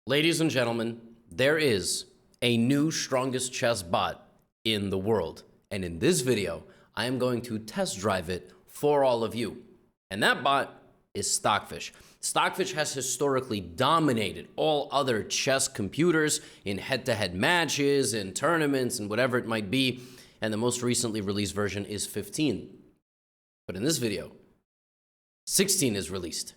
Ladies and gentlemen, there is a new strongest chess bot in the world. And in this video, I am going to test drive it for all of you. And that bot is Stockfish. Stockfish has historically dominated all other chess computers in head-to-head matches, in tournaments, and whatever it might be. And the most recently released version is 15. But in this video, 16 is released.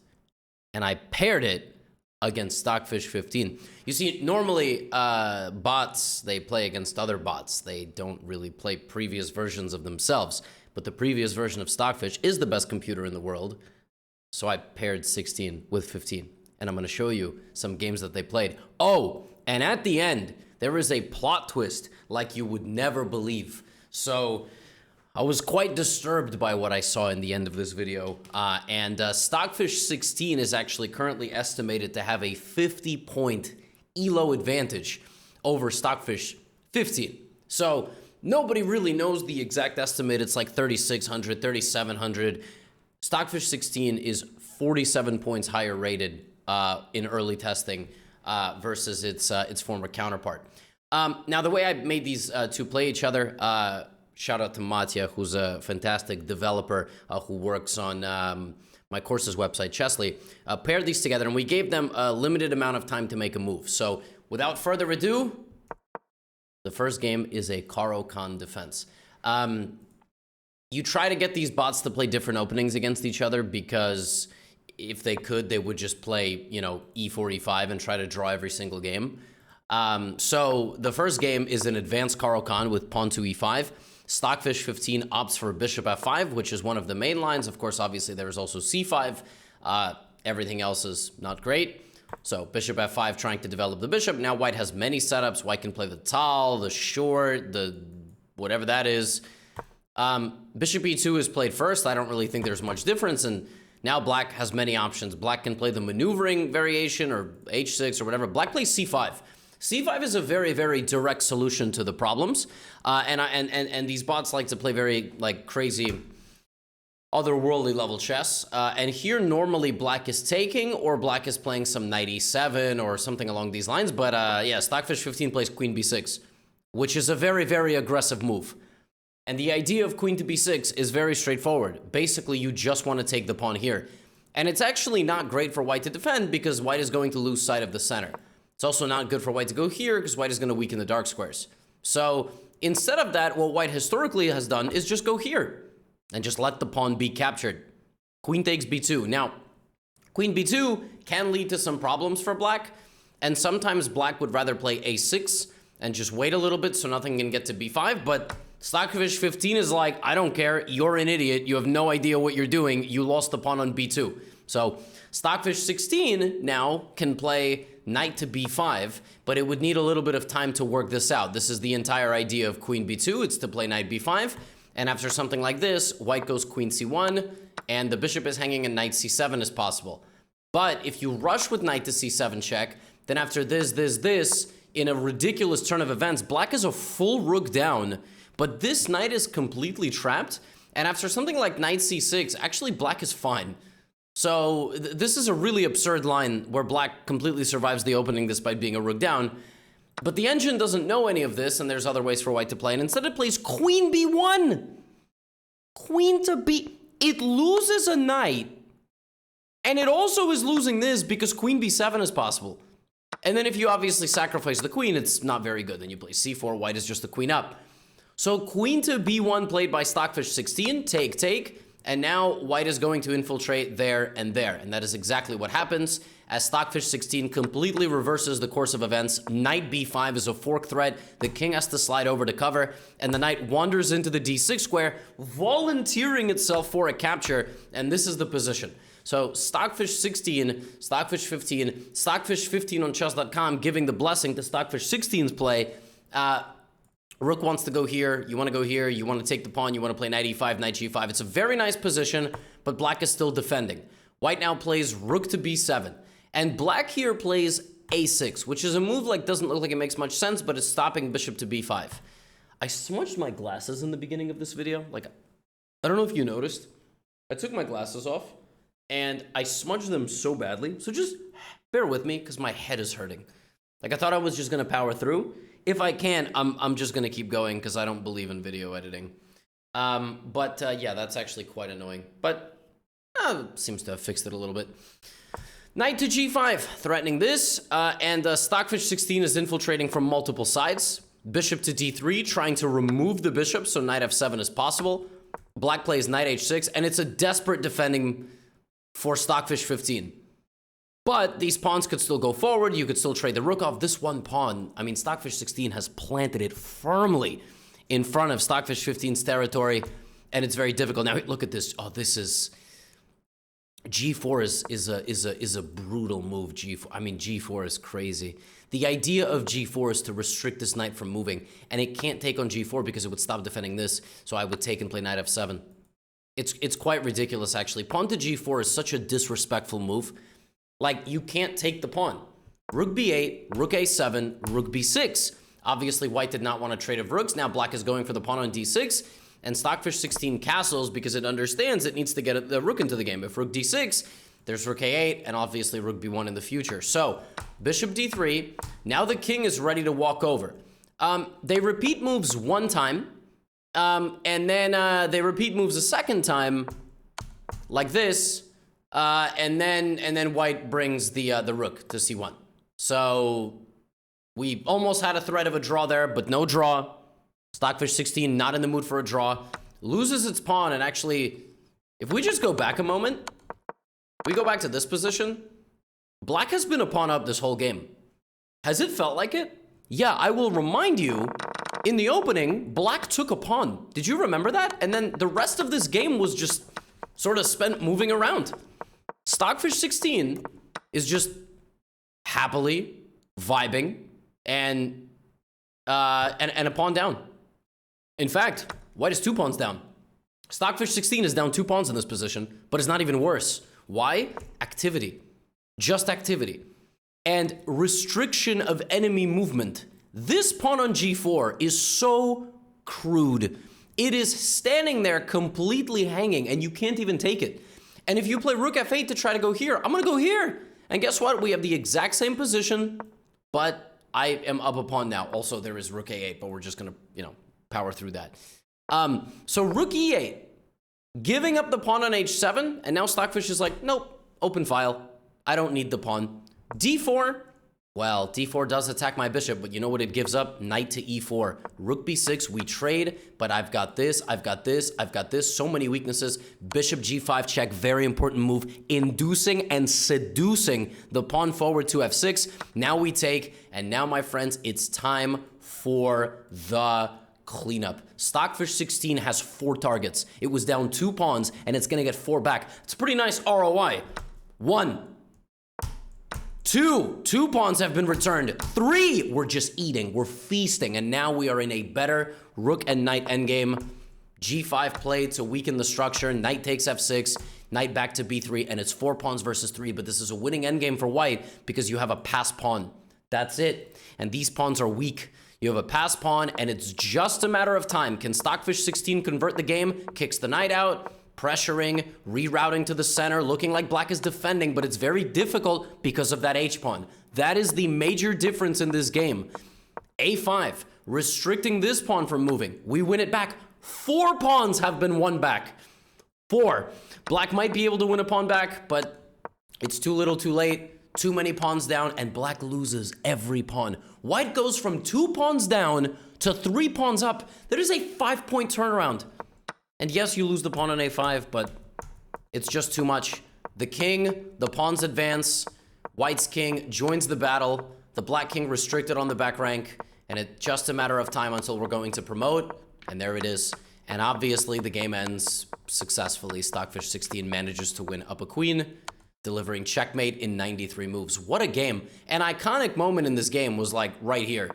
And I paired it against Stockfish 15. You see, normally bots, they play against other bots. They don't really play previous versions of themselves. But the previous version of Stockfish is the best computer in the world. So I paired 16 with 15. And I'm going to show you some games that they played. Oh, and at the end, there is a plot twist like you would never believe. So I was quite disturbed by what I saw in the end of this video. Stockfish 16 is actually currently estimated to have a 50-point Elo advantage over Stockfish 15. So nobody really knows the exact estimate. It's like 3,600, 3,700. Stockfish 16 is 47 points higher rated in early testing versus its former counterpart. Now, the way I made these two play each other, shout out to Matya, who's a fantastic developer who works on my course's website, Chessly, paired these together, and we gave them a limited amount of time to make a move. So without further ado, the first game is a Caro-Kann defense. You try to get these bots to play different openings against each other because if they could, they would just play, you know, e4, e5 and try to draw every single game. So the first game is an advanced Caro-Kann with pawn to e5. Stockfish 15 opts for bishop f5, which is one of the main lines. Of course, obviously, there is also c5. Everything else is not great. So bishop f5 trying to develop the bishop. Now white has many setups. White can play the tal, the short, the whatever that is. Bishop e2 is played first. I don't really think there's much difference. And now black has many options. Black can play the maneuvering variation or h6 or whatever. Black plays c5. C5 is a very, very direct solution to the problems, and these bots like to play very like crazy, otherworldly level chess. And here normally black is taking or black is playing some knight e7 or something along these lines. But yeah, Stockfish 15 plays queen b6, which is a very, very aggressive move. And the idea of queen to b6 is very straightforward. Basically, you just want to take the pawn here, and it's actually not great for white to defend because white is going to lose sight of the center. It's also not good for white to go here because white is going to weaken the dark squares. So instead of that, what white historically has done is just go here and just let the pawn be captured. Queen takes b2. Now, queen b2 can lead to some problems for black, and sometimes black would rather play a6 and just wait a little bit so nothing can get to b5, but Stockfish 15 is like, I don't care, you're an idiot, you have no idea what you're doing, you lost the pawn on b2. So Stockfish 16 now can play knight to b5, but it would need a little bit of time to work this out. This is the entire idea of queen b2. It's to play knight b5, and after something like this, white goes queen c1, and the bishop is hanging and knight c7 is possible. But if you rush with knight to c7 check, then after this, in a ridiculous turn of events, black is a full rook down, but this knight is completely trapped, and after something like knight c6, actually black is fine. So this is a really absurd line where black completely survives the opening despite being a rook down. But the engine doesn't know any of this, and there's other ways for white to play. And instead it plays queen b1. Queen to b... It loses a knight. And it also is losing this because queen b7 is possible. And then if you obviously sacrifice the queen, it's not very good. Then you play c4, white is just the queen up. So queen to b1 played by Stockfish 16, take. And now white is going to infiltrate there. And that is exactly what happens as Stockfish 16 completely reverses the course of events. Knight b5 is a fork threat. The king has to slide over to cover, and the knight wanders into the d6 square, volunteering itself for a capture, and this is the position. So Stockfish 16, Stockfish 15, Stockfish 15 on chess.com giving the blessing to Stockfish 16's play. Rook wants to go here, you want to go here, you want to take the pawn, you want to play knight e5, knight g5. It's a very nice position, but black is still defending. White now plays rook to b7, and black here plays a6, which is a move like doesn't look like it makes much sense, but it's stopping bishop to b5. I smudged my glasses in the beginning of this video. Like, I don't know if you noticed. I took my glasses off, and I smudged them so badly. So just bear with me because my head is hurting. Like, I thought I was just going to power through. If I can, I'm just going to keep going because I don't believe in video editing. Yeah, that's actually quite annoying. But seems to have fixed it a little bit. Knight to g5, threatening this. And Stockfish 16 is infiltrating from multiple sides. Bishop to d3, trying to remove the bishop so knight f7 is possible. Black plays knight h6, and it's a desperate defending for Stockfish 15. But these pawns could still go forward. You could still trade the rook off. This one pawn, I mean, Stockfish 16 has planted it firmly in front of Stockfish 15's territory, and it's very difficult. Now, look at this. Oh, this is... G4 is a brutal move. G4, I mean, G4 is crazy. The idea of G4 is to restrict this knight from moving, and it can't take on G4 because it would stop defending this, so I would take and play knight f7. It's quite ridiculous, actually. Pawn to G4 is such a disrespectful move. Like, you can't take the pawn. Rook b8, rook a7, rook b6. Obviously, white did not want to trade of rooks. Now black is going for the pawn on d6, and Stockfish 16 castles because it understands it needs to get the rook into the game. If rook d6, there's rook a8, and obviously rook b1 in the future. So, bishop d3. Now the king is ready to walk over. They repeat moves one time, and then they repeat moves a second time, like this. And then white brings the rook to c1. So we almost had a threat of a draw there, but no draw. Stockfish 16 not in the mood for a draw. Loses its pawn, and actually, if we just go back a moment, we go back to this position. Black has been a pawn up this whole game. Has it felt like it? Yeah, I will remind you, in the opening, black took a pawn. Did you remember that? And then the rest of this game was just sort of spent moving around. Stockfish 16 is just happily vibing and a pawn down. In fact, white is 2 pawns down. Stockfish 16 is down 2 pawns in this position, but it's not even worse. Why? Activity. Just activity. And restriction of enemy movement. This pawn on g4 is so crude. It is standing there completely hanging, and you can't even take it. And if you play rook f8 to try to go here, I'm going to go here. And guess what? We have the exact same position, but I am up a pawn now. Also, there is rook a8, but we're just going to, power through that. So rook e8, giving up the pawn on h7, and now Stockfish is like, nope, open file. I don't need the pawn. d4, well, d4 does attack my bishop, but you know what it gives up? Knight to e4. Rook b6, we trade, but I've got this, I've got this, I've got this. So many weaknesses. Bishop g5 check, very important move. Inducing and seducing the pawn forward to f6. Now we take, and now, my friends, it's time for the cleanup. Stockfish 16 has 4 targets. It was down 2 pawns, and it's going to get 4 back. It's pretty nice ROI. 1. 2 pawns have been returned. 3, we're just eating, we're feasting, and now we are in a better rook and knight endgame. g5 played to weaken the structure. Knight takes f6, knight back to b3, and it's 4 pawns versus 3, but this is a winning endgame for white because you have a pass pawn. That's it. And these pawns are weak. You have a pass pawn, and it's just a matter of time. Can Stockfish 16 convert the game? Kicks the knight out. Pressuring, rerouting to the center, looking like black is defending, but it's very difficult because of that h-pawn. That is the major difference in this game. a5, restricting this pawn from moving. We win it back. 4 pawns have been won back. 4. Black might be able to win a pawn back, but it's too little too late. Too many pawns down, and black loses every pawn. White goes from 2 pawns down to 3 pawns up. That is a 5-point turnaround. And yes, you lose the pawn on a5, but it's just too much. The king, the pawns advance. White's king joins the battle. The black king restricted on the back rank. And it's just a matter of time until we're going to promote. And there it is. And obviously, the game ends successfully. Stockfish 16 manages to win up a queen, delivering checkmate in 93 moves. What a game. An iconic moment in this game was like right here,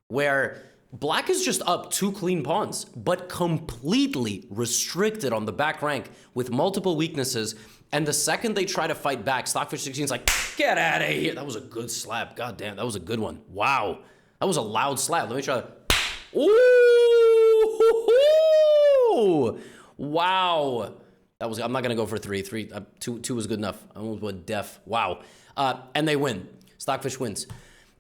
where black is just up 2 clean pawns, but completely restricted on the back rank with multiple weaknesses. And the second they try to fight back, Stockfish 16 is like, get out of here. That was a good slap. God damn, that was a good one. Wow. That was a loud slap. Let me try that. Ooh! Wow. That That was, I'm not gonna go for three. Two was good enough. I almost went deaf. Wow. And they win. Stockfish wins.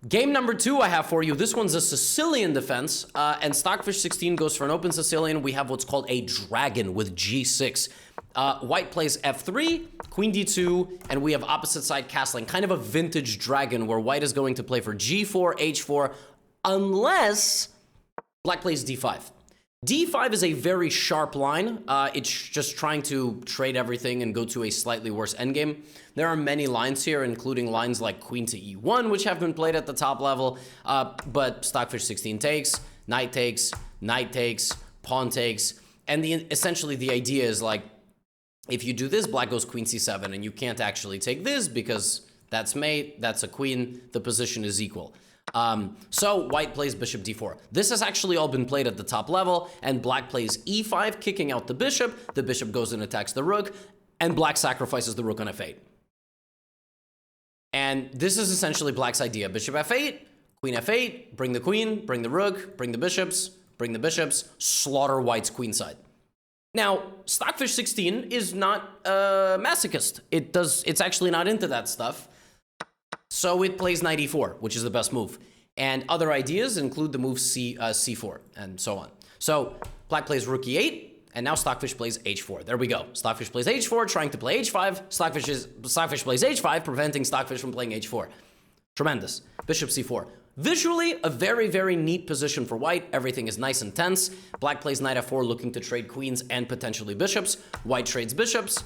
Game number 2 I have for you. This one's a Sicilian defense, and Stockfish 16 goes for an open Sicilian. We have what's called a dragon with G6. White plays F3, Queen D2, and we have opposite side castling. Kind of a vintage dragon where White is going to play for G4, H4, unless Black plays D5. D5 is a very sharp line. It's just trying to trade everything and go to a slightly worse endgame. There are many lines here, including lines like Queen to E1, which have been played at the top level, but Stockfish 16 takes, Knight takes, Pawn takes, and essentially the idea is like, if you do this, Black goes Queen C7, and you can't actually take this because that's mate, that's a queen, the position is equal. So White plays Bishop D4. This has actually all been played at the top level, and Black plays E5, kicking out the bishop. The bishop goes and attacks the rook, and Black sacrifices the rook on F8. And this is essentially Black's idea. Bishop F8, Queen F8, bring the queen, bring the rook, bring the bishops, slaughter White's queenside. Now, Stockfish 16 is not a masochist. It's actually not into that stuff. So it plays Knight E4, which is the best move. And other ideas include the move C4, and so on. So Black plays Rook E8, and now Stockfish plays H4. There we go. Stockfish plays H4, trying to play H5. Stockfish plays H5, preventing Stockfish from playing H4. Tremendous. Bishop C4. Visually, a very, very neat position for White. Everything is nice and tense. Black plays Knight F4, looking to trade queens and potentially bishops. White trades bishops,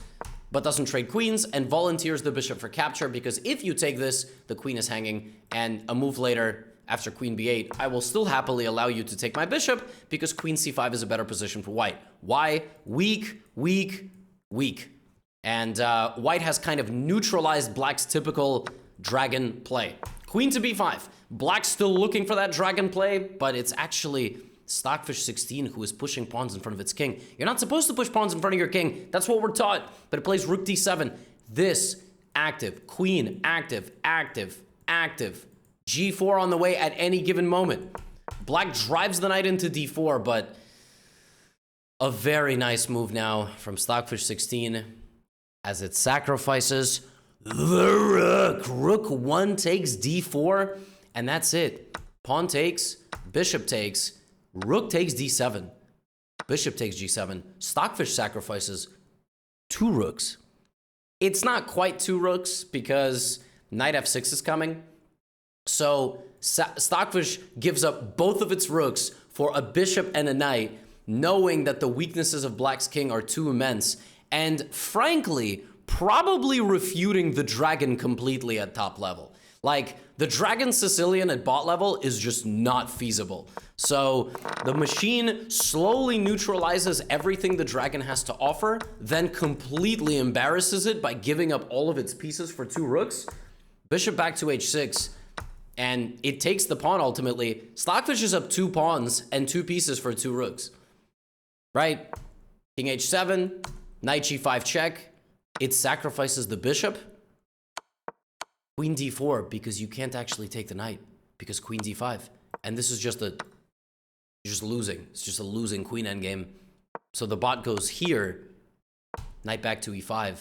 but doesn't trade queens, and volunteers the bishop for capture, because if you take this, the queen is hanging, and a move later, after Queen B8, I will still happily allow you to take my bishop, because Queen C5 is a better position for White. Why? Weak, weak, weak. And White has kind of neutralized Black's typical dragon play. Queen to B5. Black's still looking for that dragon play, but it's actually Stockfish 16 who is pushing pawns in front of its king. You're not supposed to push pawns in front of your king. That's what we're taught. But it plays Rook D7. This, active. Queen, active, active, active. G4 on the way at any given moment. Black drives the knight into D4, but a very nice move now from Stockfish 16 as it sacrifices the rook. Rook 1 takes D4, and that's it. Pawn takes, bishop takes, rook takes D7, bishop takes G7. Stockfish sacrifices 2 rooks. It's not quite 2 rooks because knight F6 is coming. So Stockfish gives up both of its rooks for a bishop and a knight, knowing that the weaknesses of Black's king are too immense, and frankly, probably refuting the dragon completely at top level. Like, the dragon Sicilian at bot level is just not feasible. So the machine slowly neutralizes everything the dragon has to offer, then completely embarrasses it by giving up all of its pieces for 2 rooks. Bishop back to H6, and it takes the pawn ultimately. Stockfish is up 2 pawns and 2 pieces for 2 rooks. Right? King H7, knight G5 check. It sacrifices the bishop. Queen D4, because you can't actually take the knight, because Queen D5. And this is just you're just losing. It's just a losing queen endgame. So the bot goes here, knight back to E5,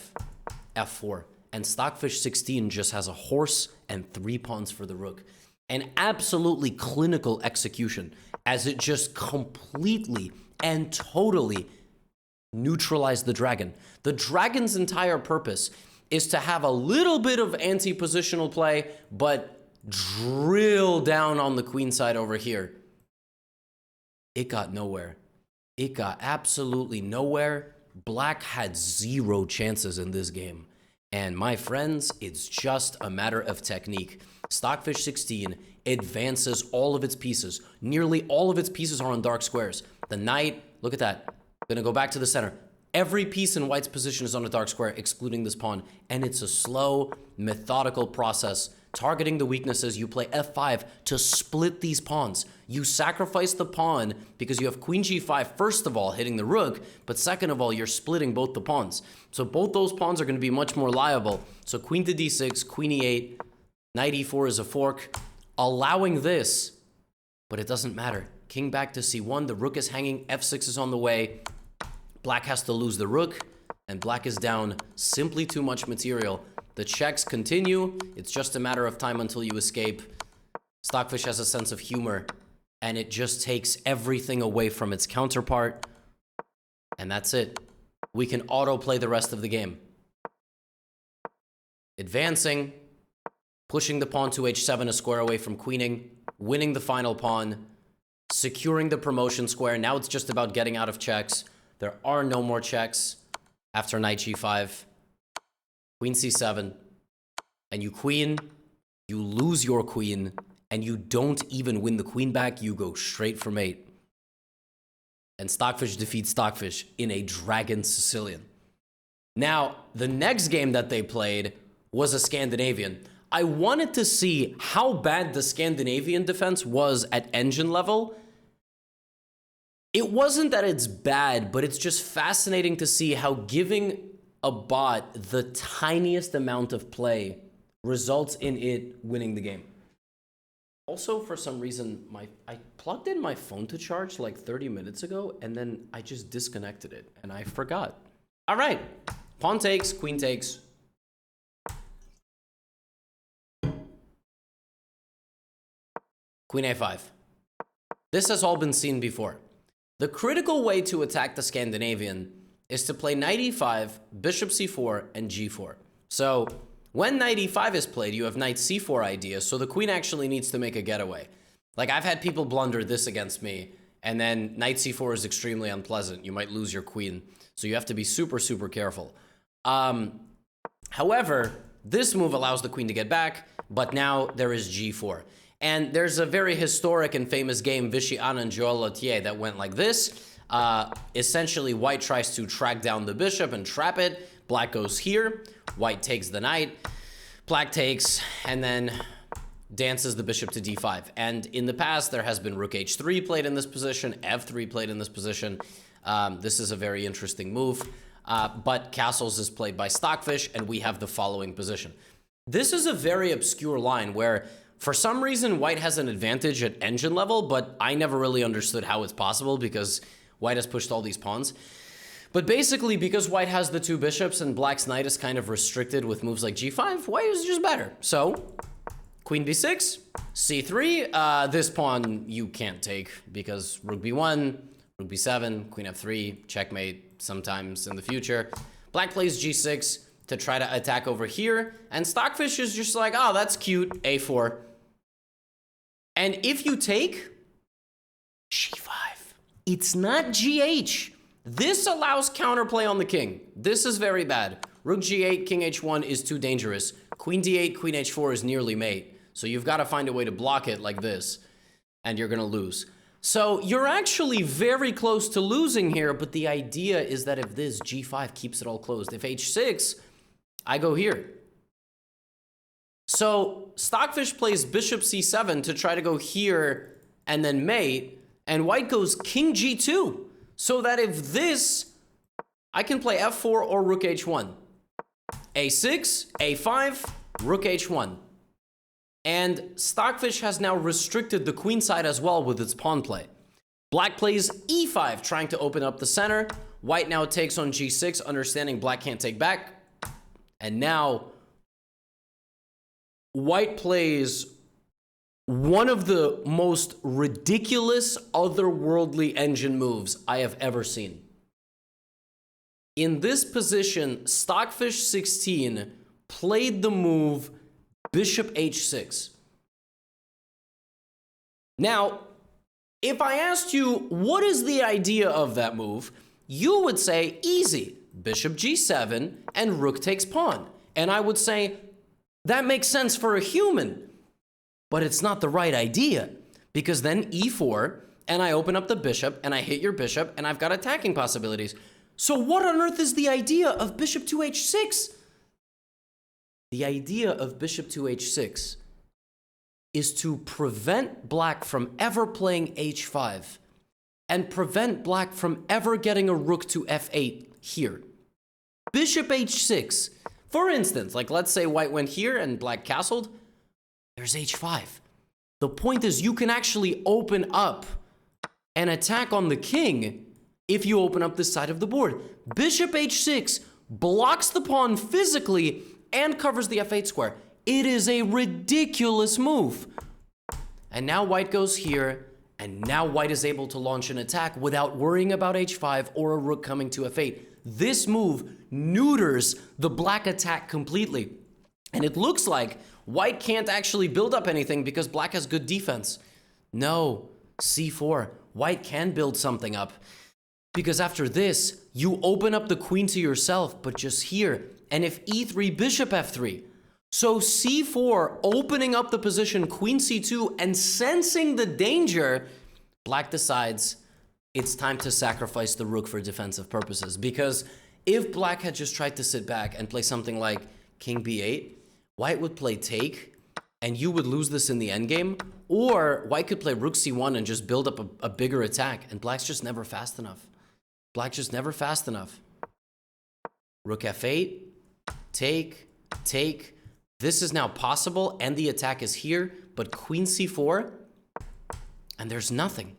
F4. And Stockfish 16 just has a horse and 3 pawns for the rook. An absolutely clinical execution, as it just completely and totally neutralized the dragon. The dragon's entire purpose is to have a little bit of anti-positional play, but drill down on the queen side over here. It got nowhere. It got absolutely nowhere. Black had 0 chances in this game. And my friends, it's just a matter of technique. Stockfish 16 advances all of its pieces. Nearly all of its pieces are on dark squares. The knight, look at that. Gonna go back to the center. Every piece in White's position is on a dark square, excluding this pawn. And it's a slow, methodical process. Targeting the weaknesses, you play F5 to split these pawns. You sacrifice the pawn because you have Queen G5, first of all, hitting the rook, but second of all, you're splitting both the pawns. So both those pawns are going to be much more liable. So Queen to D6, Queen E8, Knight E4 is a fork, allowing this, but it doesn't matter. King back to C1, the rook is hanging, F6 is on the way. Black has to lose the rook, and black is down simply too much material. The checks continue. It's just a matter of time until you escape. Stockfish has a sense of humor, and it just takes everything away from its counterpart. And that's it. We can autoplay the rest of the game. Advancing, pushing the pawn to h7, a square away from queening, winning the final pawn, securing the promotion square. Now it's just about getting out of checks. There are no more checks after knight g5. Queen c7. And you queen, you lose your queen, and you don't even win the queen back. You go straight for mate. And Stockfish defeats Stockfish in a Dragon Sicilian. Now, the next game that they played was a Scandinavian. I wanted to see how bad the Scandinavian defense was at engine level. It wasn't that it's bad, but it's just fascinating to see how giving a bot the tiniest amount of play results in it winning the game. Also, for some reason, I plugged in my phone to charge like 30 minutes ago, and then I just disconnected it, and I forgot. All right, pawn takes, queen takes. Queen a5. This has all been seen before. The critical way to attack the Scandinavian is to play knight e5, bishop c4, and g4. So when knight e5 is played, you have knight c4 idea, so the queen actually needs to make a getaway. Like, I've had people blunder this against me, and then knight c4 is extremely unpleasant. You might lose your queen, so you have to be super, super careful. However, this move allows the queen to get back, but now there is g4. And there's a very historic and famous game, Vichy Anne and Joël Lautier, that went like this. Essentially, white tries to track down the bishop and trap it. Black goes here. White takes the knight. Black takes, and then dances the bishop to d5. And in the past, there has been rook h3 played in this position, f3 played in this position. This is a very interesting move. But castles is played by Stockfish, and we have the following position. This is a very obscure line where, for some reason, white has an advantage at engine level, but I never really understood how it's possible because white has pushed all these pawns. But basically, because white has the two bishops and black's knight is kind of restricted with moves like g5, white is just better. So, queen b6, c3. This pawn you can't take because rook b1, rook b7, queen f3, checkmate sometimes in the future. Black plays g6 to try to attack over here, and Stockfish is just like, oh, that's cute, a4. And if you take g5, it's not gh. This allows counterplay on the king. This is very bad. Rook g8, king h1 is too dangerous. Queen d8, queen h4 is nearly mate. So you've got to find a way to block it like this, and you're going to lose. So you're actually very close to losing here, but the idea is that if this g5 keeps it all closed, if h6, I go here. So Stockfish plays bishop c7 to try to go here and then mate, and white goes king g2, so that if this, I can play f4 or rook h1. a6, a5, rook h1. And Stockfish has now restricted the queen side as well with its pawn play. Black plays e5, trying to open up the center. White now takes on g6, understanding black can't take back. And now white plays one of the most ridiculous otherworldly engine moves I have ever seen. In this position, Stockfish 16 played the move bishop h6. Now, if I asked you what is the idea of that move, you would say easy, bishop g7 and rook takes pawn. And I would say that makes sense for a human. But it's not the right idea, because then e4, and I open up the bishop, and I hit your bishop, and I've got attacking possibilities. So what on earth is the idea of bishop to h6? The idea of bishop to h6 is to prevent black from ever playing h5, and prevent black from ever getting a rook to f8 here. Bishop h6. For instance, like let's say white went here and black castled. There's h5. The point is you can actually open up an attack on the king if you open up this side of the board. Bishop h6 blocks the pawn physically, and covers the f8 square. It is a ridiculous move. And now white goes here, and now white is able to launch an attack without worrying about h5 or a rook coming to f8. This move neuters the black attack completely. And it looks like white can't actually build up anything because black has good defense. No, c4. White can build something up. Because after this, you open up the queen to yourself, but just here. And if e3, bishop f3. So c4, opening up the position, queen c2, and sensing the danger, black decides it's time to sacrifice the rook for defensive purposes. Because if black had just tried to sit back and play something like king b8, white would play take, and you would lose this in the endgame. Or white could play rook c1 and just build up a bigger attack, and black's just never fast enough. Black's just never fast enough. Rook f8, take, take. This is now possible, and the attack is here, but queen c4, and there's nothing.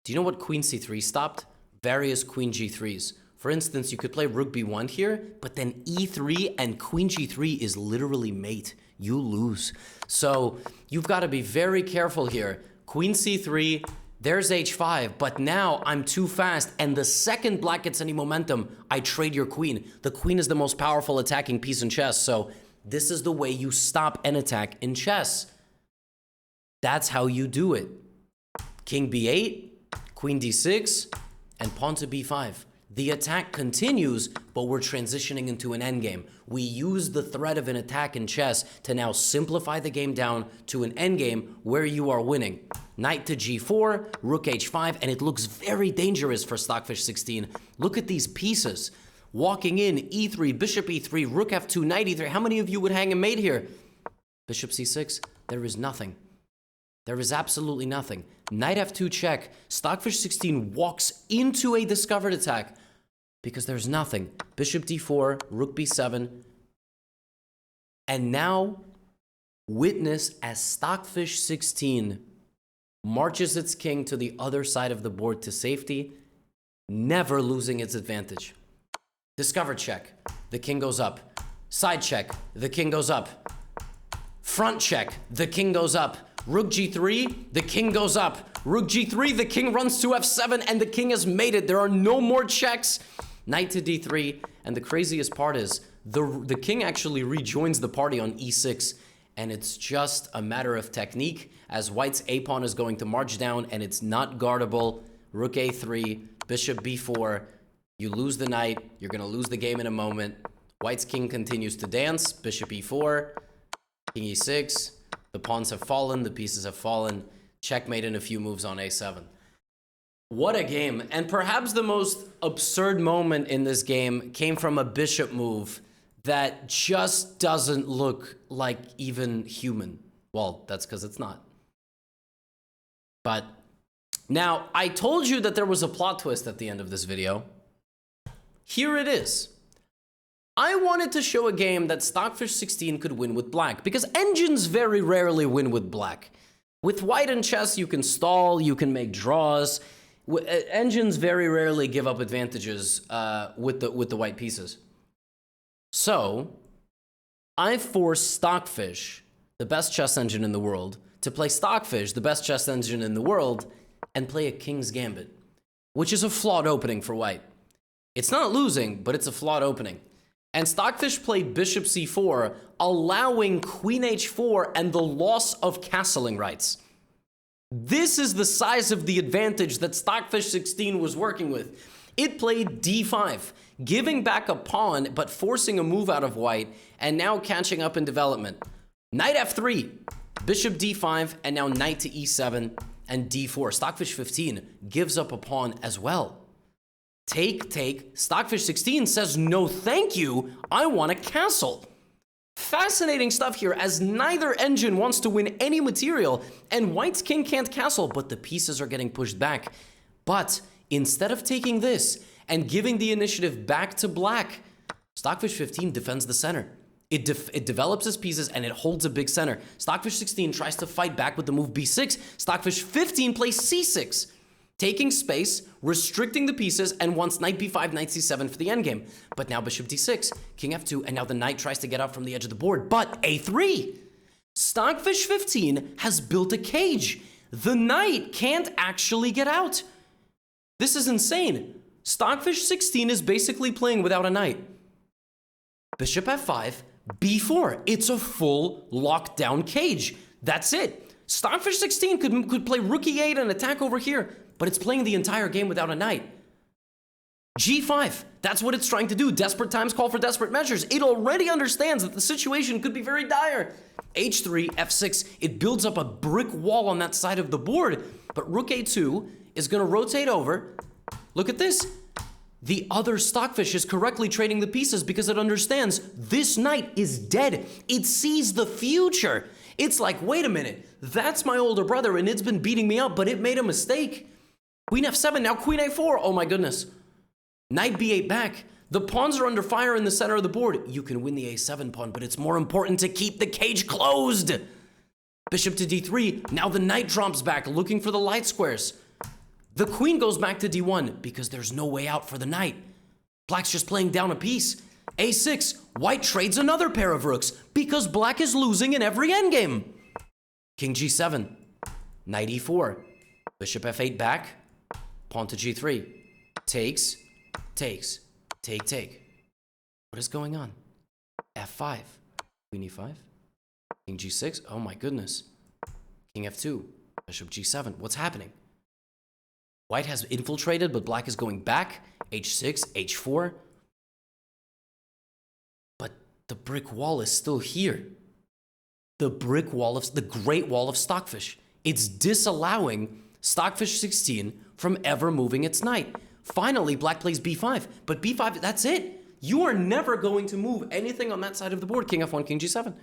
Do you know what queen c3 stopped? Various queen g3s. For instance, you could play rook b1 here, but then e3 and queen g3 is literally mate. You lose. So you've got to be very careful here. Queen c3, there's h5, but now I'm too fast, and the second black gets any momentum, I trade your queen. The queen is the most powerful attacking piece in chess, so this is the way you stop an attack in chess. That's how you do it. King b8, queen d6, and pawn to b5. The attack continues, but we're transitioning into an endgame. We use the threat of an attack in chess to now simplify the game down to an endgame where you are winning. Knight to g4, rook h5, and it looks very dangerous for Stockfish 16. Look at these pieces. Walking in, e3, bishop e3, rook f2, knight e3. How many of you would hang a mate here? Bishop c6, there is nothing. There is absolutely nothing. Knight f2 check. Stockfish 16 walks into a discovered attack because there's nothing. Bishop d4, rook b7. And now, witness as Stockfish 16 marches its king to the other side of the board to safety, never losing its advantage. Discovered check, the king goes up. Side check, the king goes up. Front check, the king goes up. Rook g3, the king goes up. Rook g3, the king runs to f7, and the king has made it. There are no more checks. Knight to d3, and the craziest part is the king actually rejoins the party on e6, and it's just a matter of technique, as white's a-pawn is going to march down, and it's not guardable. Rook a3, bishop b4. You lose the knight. You're going to lose the game in a moment. White's king continues to dance. Bishop e4, king e6. The pawns have fallen. The pieces have fallen. Checkmate in a few moves on a7. What a game. And perhaps the most absurd moment in this game came from a bishop move that just doesn't look like even human. Well, that's because it's not. But now, I told you that there was a plot twist at the end of this video. Here it is. I wanted to show a game that Stockfish 16 could win with black, because engines very rarely win with black. With white in chess, you can stall, you can make draws. Engines very rarely give up advantages with the white pieces. So, I forced Stockfish, the best chess engine in the world, to play Stockfish, the best chess engine in the world, and play a King's Gambit, which is a flawed opening for white. It's not losing, but it's a flawed opening. And Stockfish played bishop c4, allowing queen h4 and the loss of castling rights. This is the size of the advantage that Stockfish 16 was working with. It played d5, giving back a pawn, but forcing a move out of white, and now catching up in development. Knight f3, bishop d5, and now knight to e7 and d4. Stockfish 15 gives up a pawn as well. Take, take. Stockfish 16 says, no thank you, I want a castle. Fascinating stuff here, as neither engine wants to win any material, and white's king can't castle, but the pieces are getting pushed back. But instead of taking this and giving the initiative back to black, Stockfish 15 defends the center. It develops his pieces, and it holds a big center. Stockfish 16 tries to fight back with the move b6. Stockfish 15 plays c6. taking space, restricting the pieces, and wants knight b5, knight c7 for the endgame. But now bishop d6, king f2, and now the knight tries to get out from the edge of the board, but a3. Stockfish 15 has built a cage. The knight can't actually get out. This is insane. Stockfish 16 is basically playing without a knight. Bishop f5, b4. It's a full lockdown cage. That's it. Stockfish 16 could play rook e8 and attack over here, but it's playing the entire game without a knight. G5, that's what it's trying to do. Desperate times call for desperate measures. It already understands that the situation could be very dire. H3, F6, it builds up a brick wall on that side of the board, but rook A2 is gonna rotate over. Look at this. The other Stockfish is correctly trading the pieces because it understands this knight is dead. It sees the future. It's like, wait a minute, that's my older brother and it's been beating me up, but it made a mistake. Queen F7, now Queen A4, oh my goodness. Knight B8 back. The pawns are under fire in the center of the board. You can win the A7 pawn, but it's more important to keep the cage closed. Bishop to D3, now the knight drops back looking for the light squares. The queen goes back to D1 because there's no way out for the knight. Black's just playing down a piece. A6, white trades another pair of rooks because black is losing in every endgame. King G7, knight E4, bishop F8 back, pawn to G3, takes, takes, take. What is going on? F5, queen E5, king G6, oh my goodness. King F2, bishop G7, what's happening? White has infiltrated, but black is going back. H6, H4. But the brick wall is still here. The brick wall of the Great Wall of Stockfish. It's disallowing Stockfish 16 from ever moving its knight. Finally, black plays B5, but B5, that's it. You are never going to move anything on that side of the board. King F1, King G7,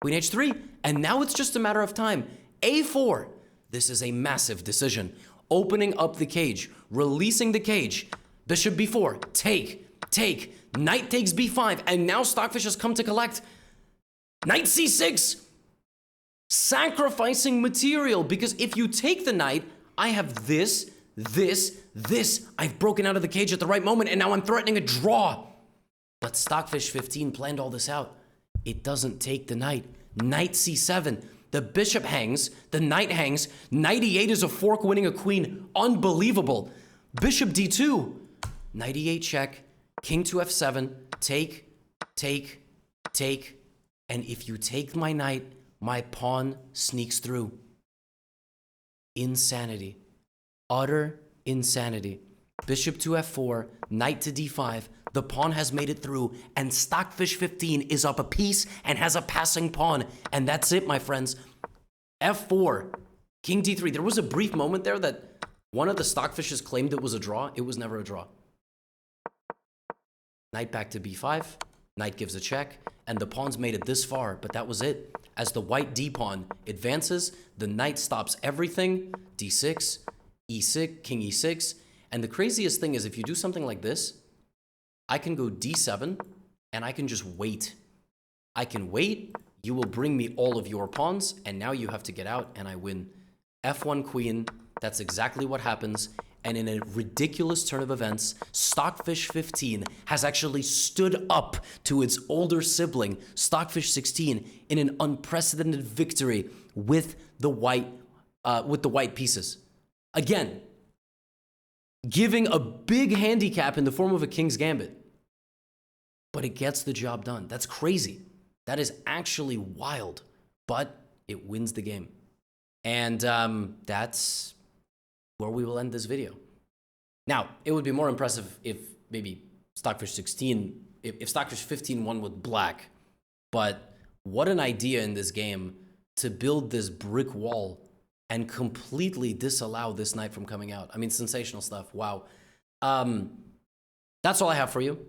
Queen H3, and now it's just a matter of time. A4, this is a massive decision. Opening up the cage, releasing the cage. Bishop B4, take. Knight takes B5, and now Stockfish has come to collect. Knight C6, sacrificing material, because if you take the knight, I have this. I've broken out of the cage at the right moment, and now I'm threatening a draw. But Stockfish 15 planned all this out. It doesn't take the knight. Knight C7. The bishop hangs, the knight hangs, knight e8 is a fork winning a queen. Unbelievable. Bishop d2, knight e8 check, king to f7, take. And if you take my knight, my pawn sneaks through. Insanity. Utter insanity. Bishop to f4, knight to d5, the pawn has made it through, and Stockfish 15 is up a piece and has a passing pawn. And that's it, my friends. F4, king d3. There was a brief moment there that one of the Stockfishes claimed it was a draw. It was never a draw. Knight back to b5, knight gives a check, and the pawn's made it this far, but that was it. As the white d-pawn advances, the knight stops everything. d6, e6, king e6. And the craziest thing is if you do something like this, I can go d7, and I can just wait. I can wait, you will bring me all of your pawns, and now you have to get out, and I win. F1 queen, that's exactly what happens. And in a ridiculous turn of events, Stockfish 15 has actually stood up to its older sibling, Stockfish 16, in an unprecedented victory with the white pieces. Again, giving a big handicap in the form of a king's gambit. But it gets the job done. That's crazy. That is actually wild, but it wins the game. And that's where we will end this video. Now, it would be more impressive if maybe Stockfish 16, if Stockfish 15 won with black, but what an idea in this game to build this brick wall and completely disallow this knight from coming out. I mean, sensational stuff, wow. That's all I have for you.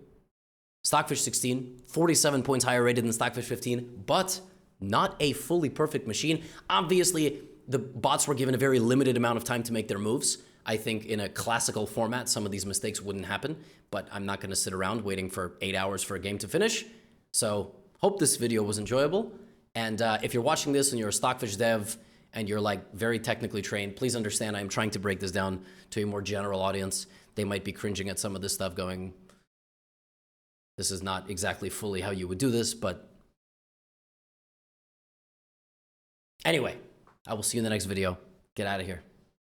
Stockfish 16, 47 points higher rated than Stockfish 15, but not a fully perfect machine. Obviously, the bots were given a very limited amount of time to make their moves. I think in a classical format, some of these mistakes wouldn't happen, but I'm not gonna sit around waiting for 8 hours for a game to finish. So, hope this video was enjoyable. And if you're watching this and you're a Stockfish dev and you're like very technically trained, please understand I'm trying to break this down to a more general audience. They might be cringing at some of this stuff going, this is not exactly fully how you would do this, but anyway, I will see you in the next video. Get out of here.